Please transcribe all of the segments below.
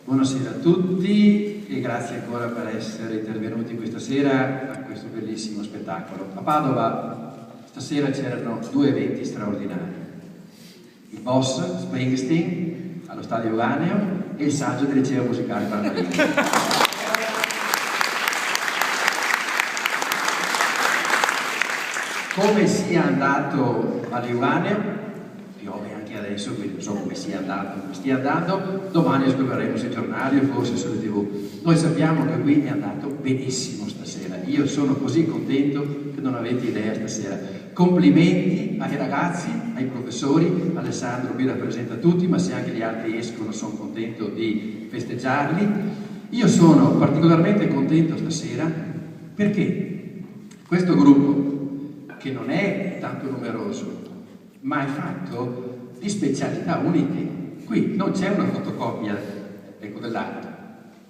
Buonasera a tutti e grazie ancora per essere intervenuti questa sera a questo bellissimo spettacolo. A Padova stasera c'erano due eventi straordinari: il boss Springsteen allo Stadio Euganeo e il saggio del liceo musicale Barbarino. Come sia andato all'Euganeo, piove anche adesso, quindi non so come sia andato, come stia andando, domani scopriremo sui giornali o forse sulle TV. Noi sappiamo che qui è andato benissimo stasera. Io sono così contento che non avete idea stasera. Complimenti ai ragazzi, ai professori. Alessandro vi rappresenta tutti, ma se anche gli altri escono sono contento di festeggiarli. Io sono particolarmente contento stasera perché questo gruppo, che non è tanto numeroso, ma è fatto di specialità uniche. Qui non c'è una fotocopia, ecco, dell'altro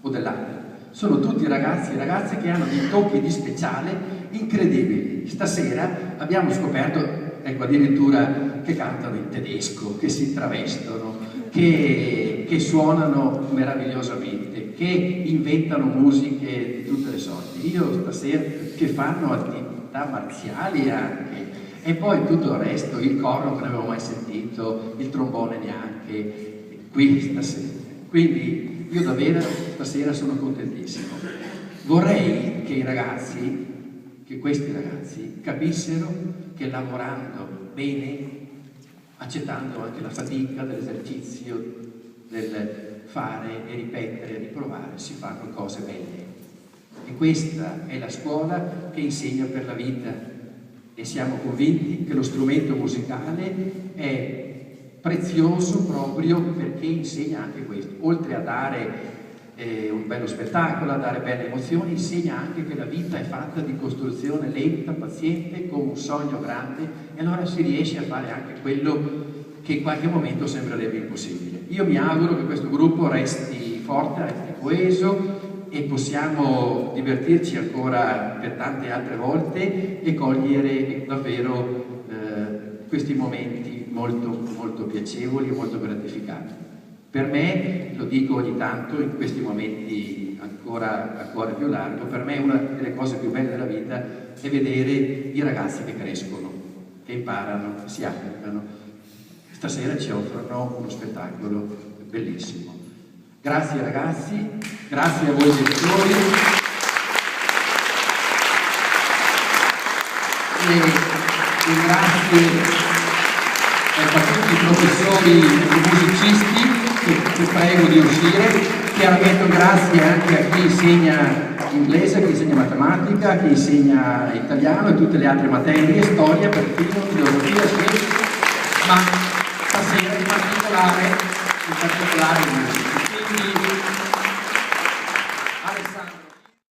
o dell'altro. Sono tutti ragazzi e ragazze che hanno dei tocchi di speciale incredibili. Stasera abbiamo scoperto, ecco, addirittura che cantano in tedesco, che si travestono, che suonano meravigliosamente, che inventano musiche di tutte le sorti. Io stasera, che fanno attività marziali anche, e poi tutto il resto, il corno che non avevo mai sentito, il trombone neanche, qui stasera. Quindi io davvero stasera sono contentissimo. Vorrei che i ragazzi, che questi ragazzi capissero che lavorando bene, accettando anche la fatica dell'esercizio, del fare e ripetere e riprovare, si fanno cose belle. E questa è la scuola che insegna per la vita. E siamo convinti che lo strumento musicale è prezioso proprio perché insegna anche questo. Oltre a dare un bello spettacolo, a dare belle emozioni, insegna anche che la vita è fatta di costruzione lenta, paziente, con un sogno grande, e allora si riesce a fare anche quello che in qualche momento sembrerebbe impossibile. Io mi auguro che questo gruppo resti forte, resti coeso, e possiamo divertirci ancora per tante altre volte e cogliere davvero questi momenti molto, molto piacevoli e molto gratificanti. Per me, lo dico ogni tanto in questi momenti ancora a cuore più largo, per me una delle cose più belle della vita è vedere i ragazzi che crescono, che imparano, che si applicano. Stasera ci offrono uno spettacolo bellissimo. Grazie ragazzi, grazie a voi genitori e grazie a tutti i professori e musicisti che prego di uscire. Chiaramente grazie anche a chi insegna inglese, chi insegna matematica, chi insegna italiano e tutte le altre materie, storia, perfino, filosofia, scienza, ma stasera in particolare musica. Alessandro.